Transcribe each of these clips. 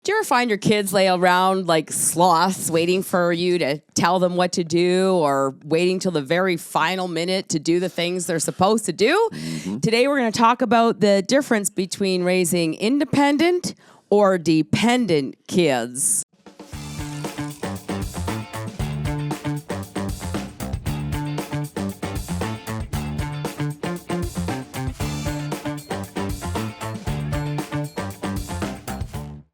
Do you ever find your kids lay around like sloths waiting for you to tell them what to do or waiting till the very final minute to do the things they're supposed to do? Mm-hmm. Today we're going to talk about the difference between raising independent or dependent kids.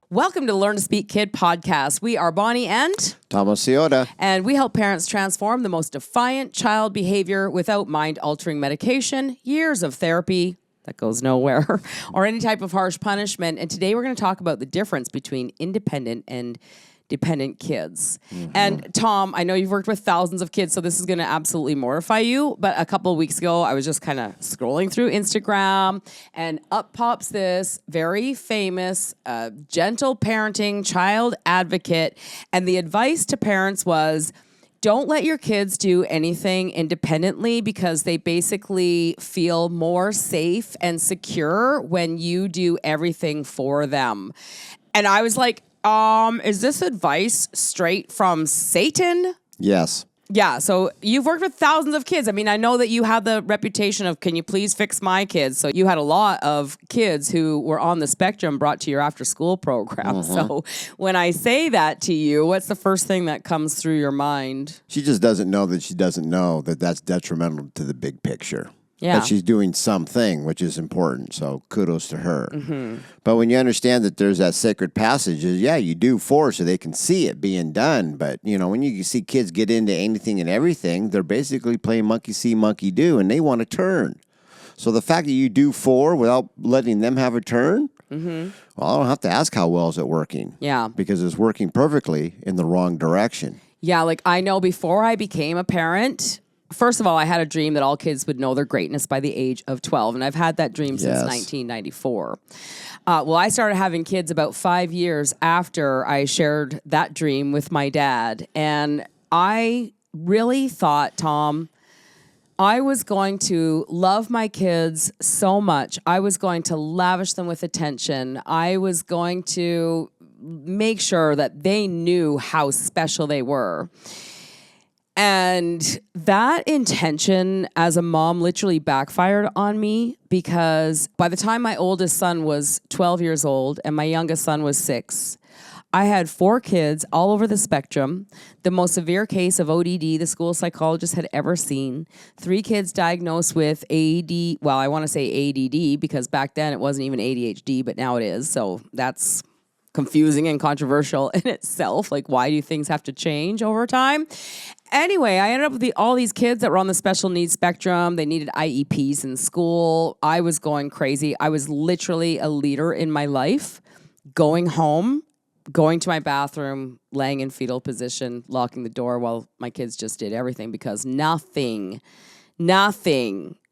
Welcome to Learn to Speak Kid podcast. We are Bonnie and Thomas Liotta. And we help parents transform the most defiant child behavior without mind-altering medication, years of therapy that goes nowhere, or any type of harsh punishment. And today we're going to talk about the difference between independent and dependent kids. Mm-hmm. And Tom, I know you've worked with thousands of kids, so this is going to absolutely mortify you. But a couple of weeks ago, I was just kind of scrolling through Instagram, and up pops this very famous gentle parenting child advocate. And the advice to parents was, don't let your kids do anything independently because they basically feel more safe and secure when you do everything for them. And I was like, is this advice straight from Satan? Yes. Yeah, so you've worked with thousands of kids. I mean, I know that you have the reputation of, can you please fix my kids? So you had a lot of kids who were on the spectrum brought to your after-school program. Mm-hmm. So when I say that to you, what's the first thing that comes through your mind? She just doesn't know that she doesn't know that that's detrimental to the big picture. Yeah. But she's doing something, which is important, so kudos to her. Mm-hmm. But when you understand that there's that sacred passage, you do for so they can see it being done. But, when you see kids get into anything and everything, they're basically playing monkey see, monkey do, and they want to turn. So the fact that you do for without letting them have a turn, well, I don't have to ask how well is it working. Yeah. Because it's working perfectly in the wrong direction. Yeah, like I know before I became a parent, first of all, I had a dream that all kids would know their greatness by the age of 12, and I've had that dream since 1994. Well, I started having kids about 5 years after I shared that dream with my dad, and I really thought, Tom, I was going to love my kids so much. I was going to lavish them with attention. I was going to make sure that they knew how special they were. And that intention as a mom literally backfired on me because by the time my oldest son was 12 years old and my youngest son was 6, I had 4 kids all over the spectrum, the most severe case of ODD the school psychologist had ever seen, 3 kids diagnosed with ADD, well, I want to say ADD because back then it wasn't even ADHD, but now it is. So that's confusing and controversial in itself. Like, why do things have to change over time? Anyway, I ended up with all these kids that were on the special needs spectrum. They needed IEPs in school. I was going crazy. I was literally a leader in my life, going home, going to my bathroom, laying in fetal position, locking the door while my kids just did everything because nothing,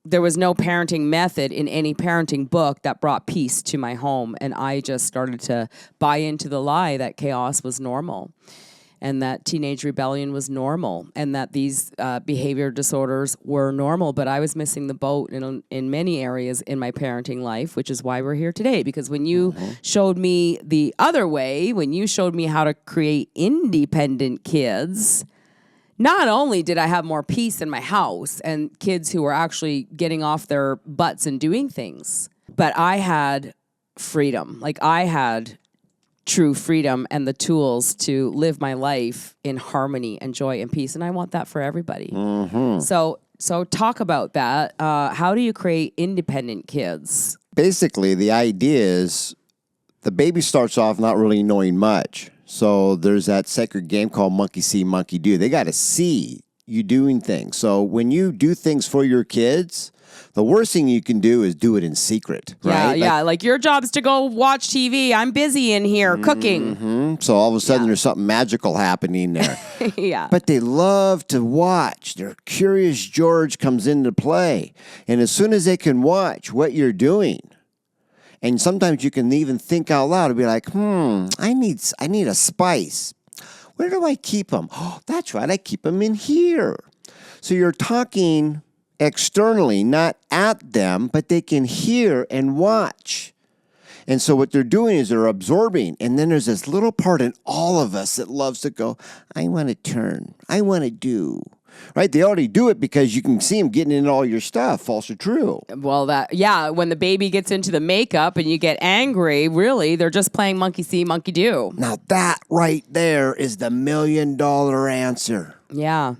there was no parenting method in any parenting book that brought peace to my home. And I just started to buy into the lie that chaos was normal and that teenage rebellion was normal and that these behavior disorders were normal. But I was missing the boat in many areas in my parenting life, which is why we're here today. Because when you showed me the other way, when you showed me how to create independent kids, not only did I have more peace in my house and kids who were actually getting off their butts and doing things, but I had freedom. Like I had true freedom and the tools to live my life in harmony and joy and peace. And I want that for everybody. Mm-hmm. So talk about that. How do you create independent kids? Basically, the idea is the baby starts off not really knowing much. So there's that sacred game called monkey see, monkey do. They got to see you doing things. So when you do things for your kids, the worst thing you can do is do it in secret, right? Yeah, like your job's to go watch TV. I'm busy in here cooking. Mm-hmm. So all of a sudden there's something magical happening there. Yeah. But they love to watch. Their curious George comes into play. And as soon as they can watch what you're doing, and sometimes you can even think out loud and be like, I need a spice. Where do I keep them? Oh, that's right. I keep them in here. So you're talking externally, not at them, but they can hear and watch. And so what they're doing is they're absorbing. And then there's this little part in all of us that loves to go, I want to turn. I want to do. Right? They already do it because you can see them getting into all your stuff, false or true. Well, when the baby gets into the makeup and you get angry, really, they're just playing monkey see, monkey do. Now that right there is the $1 million answer. Yeah.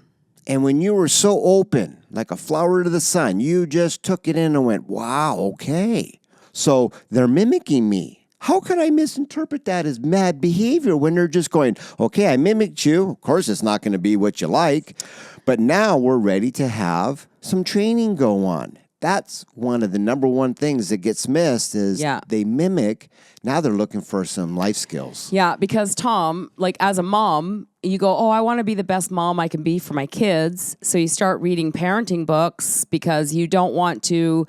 And when you were so open, like a flower to the sun, you just took it in and went, wow, okay. So they're mimicking me. How can I misinterpret that as mad behavior when they're just going, okay, I mimicked you. Of course, it's not going to be what you like. But now we're ready to have some training go on. That's one of the number one things that gets missed is they mimic. Now they're looking for some life skills. Yeah, because Tom, like as a mom, you go, I want to be the best mom I can be for my kids. So you start reading parenting books because you don't want to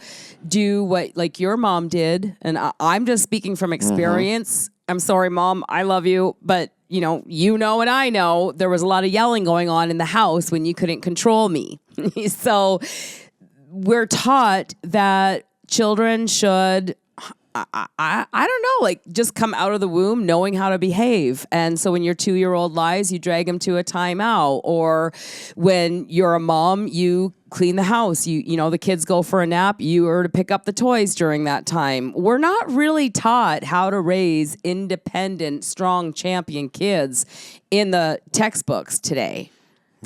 do what like your mom did. And I'm just speaking from experience. I'm sorry, Mom, I love you, but you know, and I know there was a lot of yelling going on in the house when you couldn't control me. So we're taught that children should, I don't know, like just come out of the womb knowing how to behave. And so when your 2-year-old lies, you drag him to a timeout. Or when you're a mom, you clean the house. You know, the kids go for a nap. You are to pick up the toys during that time. We're not really taught how to raise independent, strong, champion kids in the textbooks today.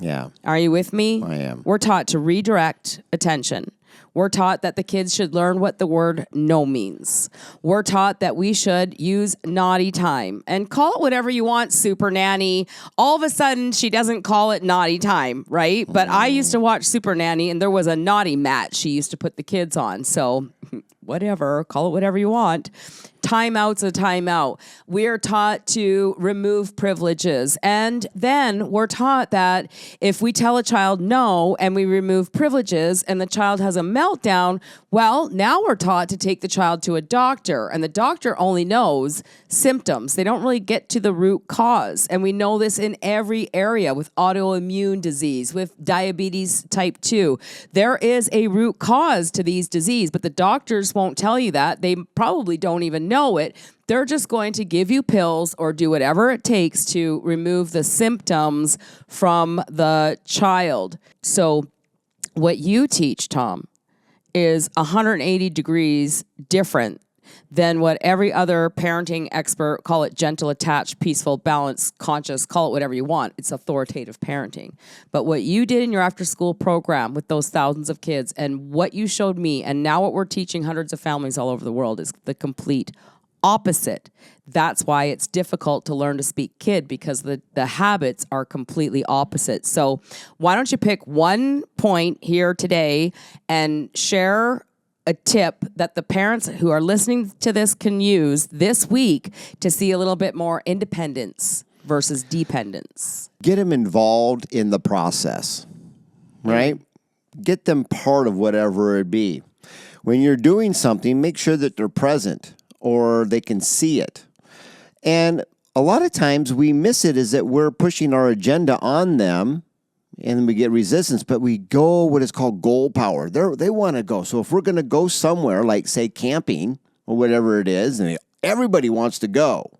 Yeah. Are you with me? I am. We're taught to redirect attention. We're taught that the kids should learn what the word no means. We're taught that we should use naughty time. And call it whatever you want, Super Nanny. All of a sudden, she doesn't call it naughty time, right? But I used to watch Super Nanny, and there was a naughty mat she used to put the kids on. So whatever, call it whatever you want. Timeout's a timeout. We're taught to remove privileges. And then we're taught that if we tell a child no and we remove privileges and the child has a meltdown, well, now we're taught to take the child to a doctor. And the doctor only knows symptoms. They don't really get to the root cause. And we know this in every area with autoimmune disease, with diabetes type 2. There is a root cause to these diseases, but the doctors won't tell you that. They probably don't even know it. They're just going to give you pills or do whatever it takes to remove the symptoms from the child. So what you teach, Tom, is 180 degrees different than what every other parenting expert, call it gentle, attached, peaceful, balanced, conscious, call it whatever you want. It's authoritative parenting. But what you did in your after-school program with those thousands of kids and what you showed me, and now what we're teaching hundreds of families all over the world is the complete opposite. That's why it's difficult to learn to speak kid, because the habits are completely opposite. So why don't you pick one point here today and share a tip that the parents who are listening to this can use this week to see a little bit more independence versus dependence. Get them involved in the process, right? Get them part of whatever it be. When you're doing something, make sure that they're present or they can see it. And a lot of times we miss it is that we're pushing our agenda on them and we get resistance, but we go what is called goal power. They want to go. So if we're going to go somewhere, like say camping or whatever it is, and everybody wants to go.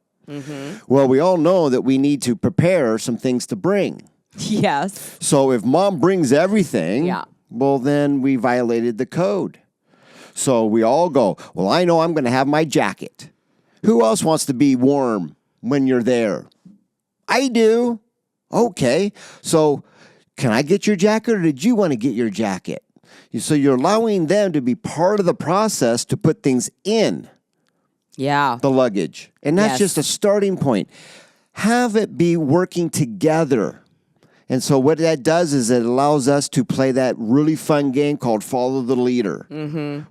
Well, we all know that we need to prepare some things to bring. Yes. So if mom brings everything, well, then we violated the code. So we all go, well, I know I'm going to have my jacket. Who else wants to be warm when you're there? I do. Okay. So can I get your jacket, or did you want to get your jacket? So you're allowing them to be part of the process to put things in the luggage. And that's just a starting point. Have it be working together. And so what that does is it allows us to play that really fun game called Follow the Leader,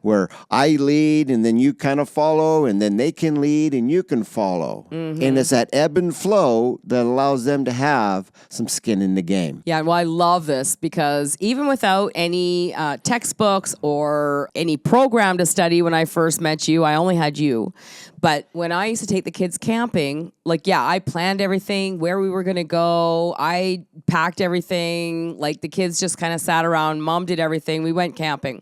where I lead and then you kind of follow, and then they can lead and you can follow. And it's that ebb and flow that allows them to have some skin in the game. Yeah, well, I love this because even without any textbooks or any program to study when I first met you, I only had you. But when I used to take the kids camping, I planned everything, where we were going to go. I packed everything. Like, the kids just kind of sat around. Mom did everything. We went camping.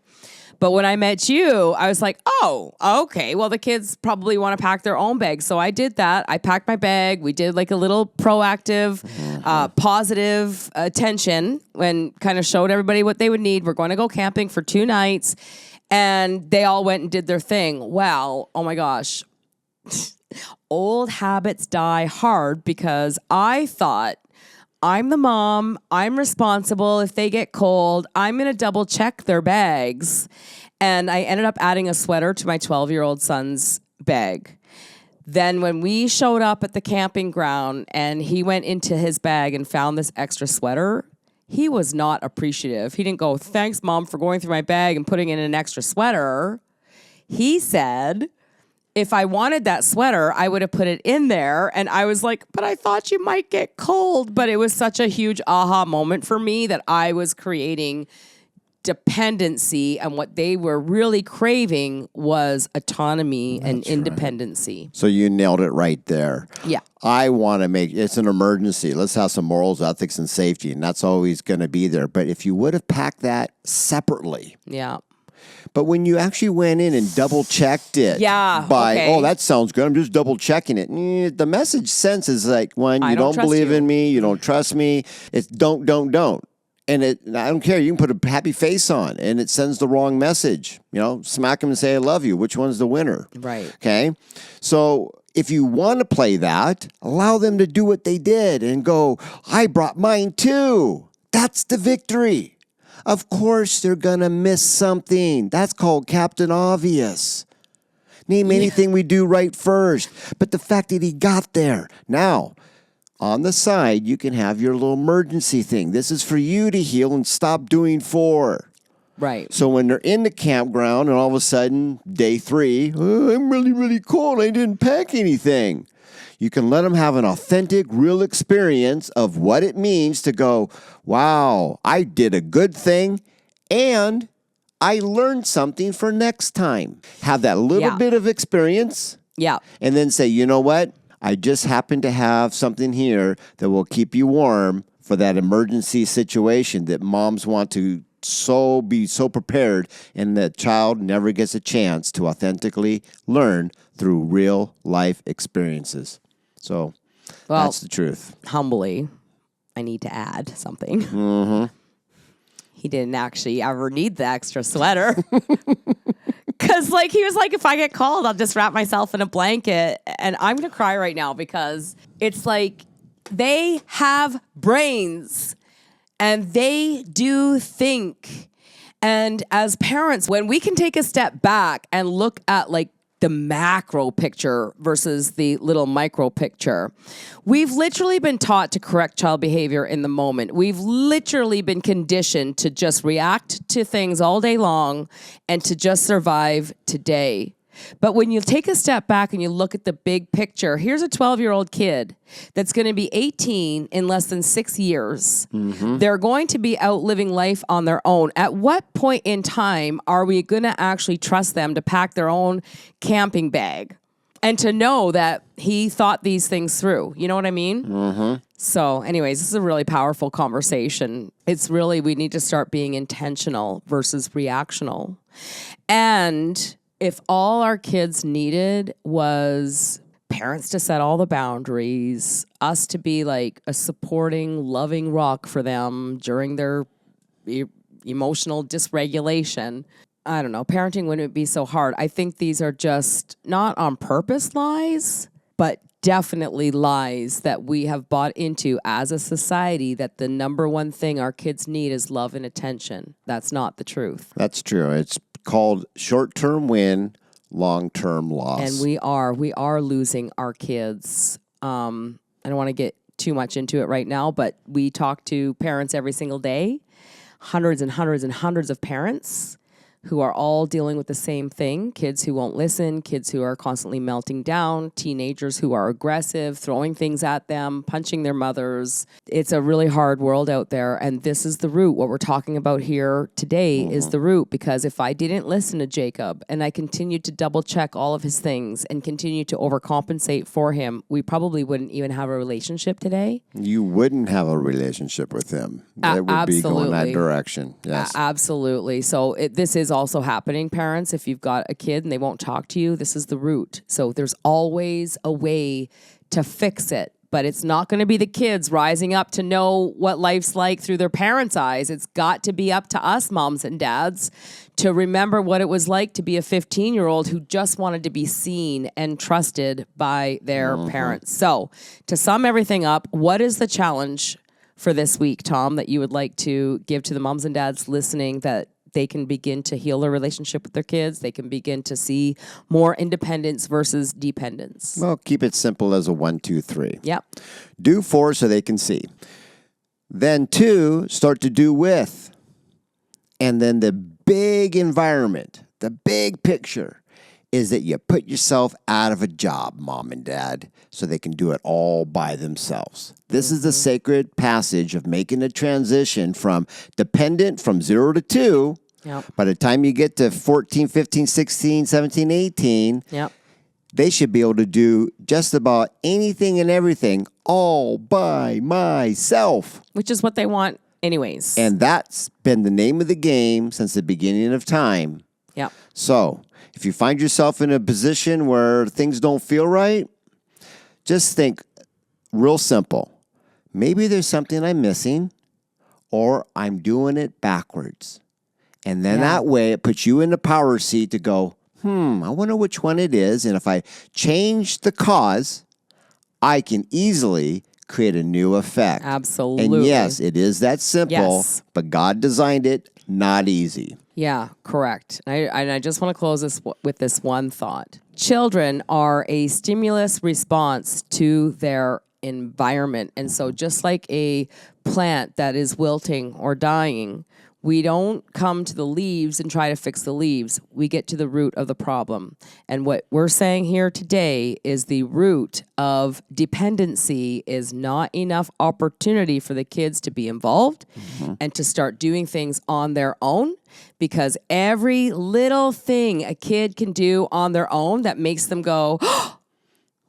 But when I met you, I was like, oh, okay. Well, the kids probably want to pack their own bags. So I did that. I packed my bag. We did like a little proactive, positive attention and kind of showed everybody what they would need. We're going to go camping for 2 nights. And they all went and did their thing. Well, oh my gosh. Old habits die hard because I thought, I'm the mom. I'm responsible. If they get cold, I'm going to double check their bags. And I ended up adding a sweater to my 12-year-old son's bag. Then when we showed up at the camping ground and he went into his bag and found this extra sweater, he was not appreciative. He didn't go, thanks, Mom, for going through my bag and putting in an extra sweater. He said, if I wanted that sweater, I would have put it in there. And I was like, but I thought you might get cold. But it was such a huge aha moment for me that I was creating dependency. And what they were really craving was autonomy and independency. So you nailed it right there. Yeah. I want to make, it's an emergency. Let's have some morals, ethics, and safety. And that's always going to be there. But if you would have packed that separately. Yeah. But when you actually went in and double checked it okay. that sounds good, I'm just double checking it. The message sense is like, one, you don't believe in me, you don't trust me. It's don't. And I don't care. You can put a happy face on and it sends the wrong message. Smack them and say, I love you. Which one's the winner? Right. Okay. So if you want to play that, allow them to do what they did and go, I brought mine too. That's the victory. Of course, they're going to miss something. That's called Captain Obvious. Name anything we do right first. But the fact that he got there. Now, on the side, you can have your little emergency thing. This is for you to heal and stop doing 4. Right. So when they're in the campground and all of a sudden, day 3, I'm really, really cold. I didn't pack anything. You can let them have an authentic, real experience of what it means to go, wow, I did a good thing and I learned something for next time. Have that little bit of experience. Yeah. And then say, you know what? I just happen to have something here that will keep you warm for that emergency situation that moms want to be so prepared, and the child never gets a chance to authentically learn through real life experiences. So that's the truth. Humbly, I need to add something. Mm-hmm. He didn't actually ever need the extra sweater. Because he was like, if I get cold, I'll just wrap myself in a blanket. And I'm going to cry right now because it's like they have brains and they do think. And as parents, when we can take a step back and look at the macro picture versus the little micro picture. We've literally been taught to correct child behavior in the moment. We've literally been conditioned to just react to things all day long and to just survive today. But when you take a step back and you look at the big picture, here's a 12-year-old kid that's going to be 18 in less than 6 years. Mm-hmm. They're going to be out living life on their own. At what point in time are we going to actually trust them to pack their own camping bag and to know that he thought these things through? You know what I mean? Mm-hmm. So anyways, this is a really powerful conversation. It's really, we need to start being intentional versus reactional. And if all our kids needed was parents to set all the boundaries, us to be like a supporting, loving rock for them during their emotional dysregulation, I don't know, parenting wouldn't be so hard. I think these are just not on purpose lies, but definitely lies that we have bought into as a society, that the number one thing our kids need is love and attention. That's not the truth. That's true. It's called short-term win, long-term loss. And we are losing our kids. I don't want to get too much into it right now, but we talk to parents every single day, hundreds and hundreds and hundreds of parents who are all dealing with the same thing. Kids who won't listen, kids who are constantly melting down, teenagers who are aggressive, throwing things at them, punching their mothers. It's a really hard world out there. And this is the root. What we're talking about here today is the root, because if I didn't listen to Jacob and I continued to double check all of his things and continue to overcompensate for him, we probably wouldn't even have a relationship today. You wouldn't have a relationship with him. That would be going that direction. Yes. Absolutely. So this is also happening, parents. If you've got a kid and they won't talk to you, this is the root. So there's always a way to fix it. But it's not going to be the kids rising up to know what life's like through their parents' eyes. It's got to be up to us, moms and dads, to remember what it was like to be a 15-year-old who just wanted to be seen and trusted by their parents. So to sum everything up, what is the challenge for this week, Tom, that you would like to give to the moms and dads listening that they can begin to heal their relationship with their kids? They can begin to see more independence versus dependence. Well, keep it simple as a 1, 2, 3. Yep. Do for so they can see. Then 2, start to do with. And then the big environment, the big picture is that you put yourself out of a job, mom and dad, so they can do it all by themselves. This is the sacred passage of making a transition from dependent from 0 to 2. Yep. By the time you get to 14, 15, 16, 17, 18, Yep. they should be able to do just about anything and everything all by myself. Which is what they want anyways. And that's been the name of the game since the beginning of time. Yep. So if you find yourself in a position where things don't feel right, just think real simple. Maybe there's something I'm missing, or I'm doing it backwards. And then that way it puts you in the power seat to go, I wonder which one it is. And if I change the cause, I can easily create a new effect. Absolutely. And yes, it is that simple, but God designed it not easy. Yeah, correct. And I just want to close this with this one thought. Children are a stimulus response to their environment. And so just like a plant that is wilting or dying, we don't come to the leaves and try to fix the leaves. We get to the root of the problem. And what we're saying here today is the root of dependency is not enough opportunity for the kids to be involved and to start doing things on their own, because every little thing a kid can do on their own that makes them go,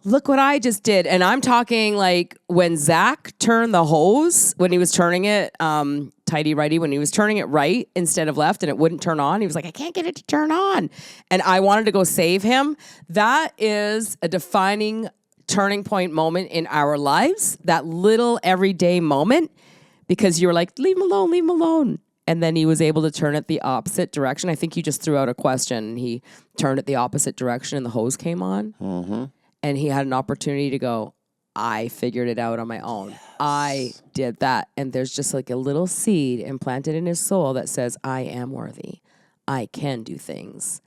look what I just did. And I'm talking like when Zach turned the hose, when he was turning it tighty-righty, when he was turning it right instead of left and it wouldn't turn on. He was like, I can't get it to turn on. And I wanted to go save him. That is a defining turning point moment in our lives, that little everyday moment, because you were like, leave him alone, leave him alone. And then he was able to turn it the opposite direction. I think you just threw out a question. He turned it the opposite direction and the hose came on. And he had an opportunity to go, I figured it out on my own. Yes. I did that. And there's just like a little seed implanted in his soul that says, I am worthy. I can do things.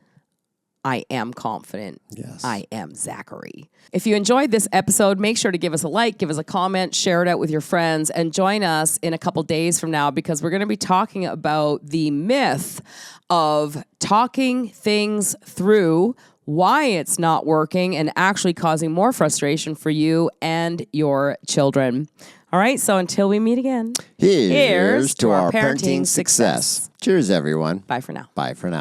I am confident. Yes. I am Zachary. If you enjoyed this episode, make sure to give us a like, give us a comment, share it out with your friends, and join us in a couple days from now, because we're going to be talking about the myth of talking things through, why it's not working, and actually causing more frustration for you and your children. All right, so until we meet again, here's to our parenting success. Cheers, everyone. Bye for now. Bye for now.